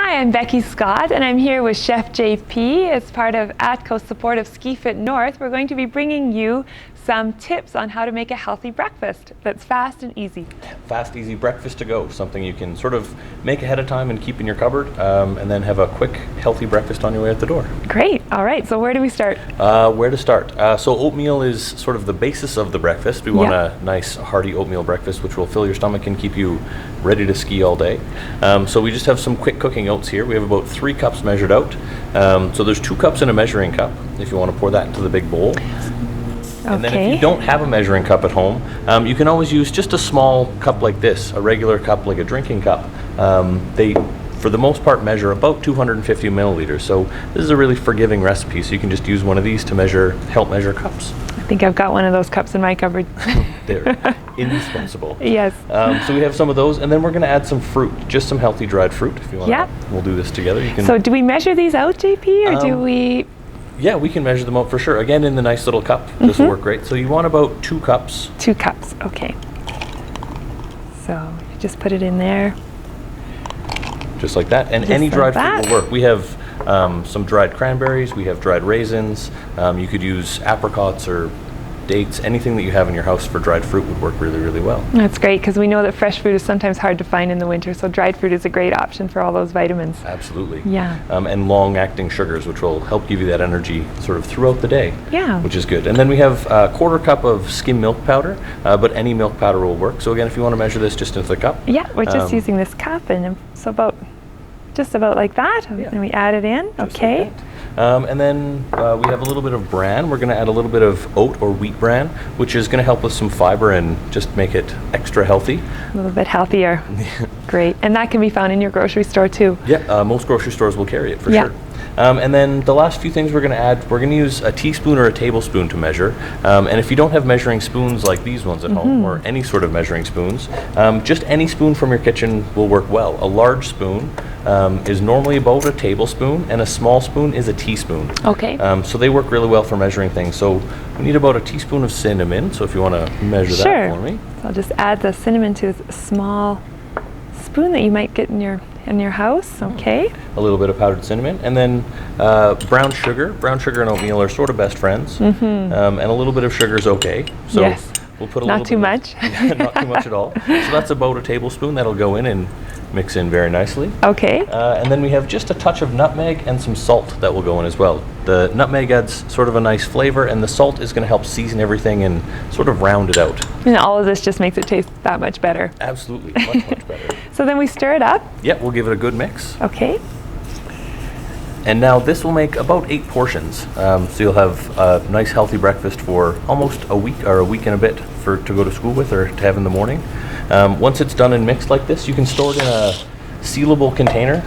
Hi, I'm Becky Scott, and I'm here with Chef JP as part of ATCO's support of Ski Fit North. We're going to be bringing you some tips on how to make a healthy breakfast that's fast and easy. Fast, easy breakfast to go. Something you can sort of make ahead of time and keep in your cupboard, and then have a quick, healthy breakfast on your way out the door. Great. All right. So where do we start? Where to start? So oatmeal is sort of the basis of the breakfast. We want a nice, hearty oatmeal breakfast, which will fill your stomach and keep you ready to ski all day. So we just have some quick cooking oats here. We have about 3 cups measured out. So there's 2 cups in a measuring cup if you want to pour that into the big bowl. And then if you don't have a measuring cup at home, you can always use just a small cup like this, a regular cup like a drinking cup. They, for the most part, measure about 250 milliliters. So this is a really forgiving recipe, so you can just use one of these to help measure cups. I think I've got one of those cups in my cupboard. They're indispensable. Yes. So we have some of those, and then we're going to add some fruit, just some healthy dried fruit. If you want, we'll do this together. You can. So do we measure these out, JP, or do we? Yeah, we can measure them out for sure. Again, in the nice little cup. This will work great. So you want about 2 cups. 2 cups, okay. So you just put it in there. Just like that. And any dried fruit will work. We have some dried cranberries. We have dried raisins. You could use apricots or dates. Anything that you have in your house for dried fruit would work really, really well. That's great, because we know that fresh fruit is sometimes hard to find in the winter, so dried fruit is a great option for all those vitamins. Absolutely. Yeah. And long-acting sugars, which will help give you that energy sort of throughout the day. Yeah. Which is good. And then we have a 1/4 cup of skim milk powder, but any milk powder will work. So again, if you want to measure this just into the cup. Yeah, we're just using this cup, and so just about like that, and we add it in. Just okay. like that. And then we have a little bit of bran. We're going to add a little bit of oat or wheat bran, which is going to help with some fiber and just make it extra healthy. A little bit healthier. Great. And that can be found in your grocery store too. Yeah, most grocery stores will carry it for sure. And then the last few things we're going to add, we're going to use a teaspoon or a tablespoon to measure. And if you don't have measuring spoons like these ones at home, or any sort of measuring spoons, just any spoon from your kitchen will work well. A large spoon is normally about a tablespoon, and a small spoon is a teaspoon. Okay. So they work really well for measuring things. So we need about a teaspoon of cinnamon. So if you want to measure that for me. So I'll just add the cinnamon to a small spoon that you might get in your house. Okay. A little bit of powdered cinnamon, and then brown sugar. Brown sugar and oatmeal are sort of best friends, and a little bit of sugar is okay. So we'll put a not little too bit much. Not too much at all. So that's about a tablespoon. That'll go in and mix in very nicely. Okay. And then we have just a touch of nutmeg and some salt that will go in as well. The nutmeg adds sort of a nice flavor, and the salt is going to help season everything and sort of round it out. And all of this just makes it taste that much better. Absolutely, much better. So then we stir it up. Yeah, we'll give it a good mix. Okay. And now this will make about 8 portions. So you'll have a nice healthy breakfast for almost a week or a week and a bit to go to school with or to have in the morning. Once it's done and mixed like this, you can store it in a sealable container,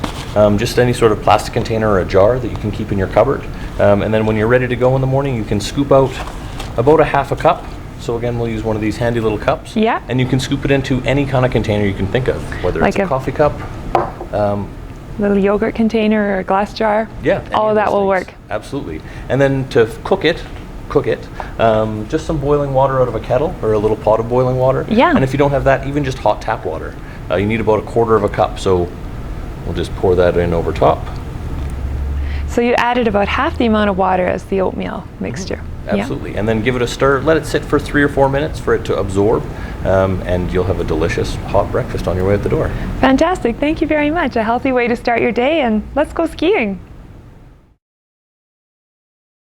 just any sort of plastic container or a jar that you can keep in your cupboard. And then when you're ready to go in the morning, you can scoop out about a 1/2 cup. So again, we'll use one of these handy little cups. Yeah. And you can scoop it into any kind of container you can think of, whether like it's a coffee cup, little yogurt container or a glass jar. Yeah. All of that will work. Absolutely. And then to cook it, just some boiling water out of a kettle or a little pot of boiling water. Yeah. And if you don't have that, even just hot tap water. You need about a 1/4 cup. So we'll just pour that in over top. So you added about half the amount of water as the oatmeal mixture. Absolutely. And then give it a stir. Let it sit for 3 or 4 minutes for it to absorb, and you'll have a delicious hot breakfast on your way out the door. Fantastic. Thank you very much. A healthy way to start your day, and let's go skiing.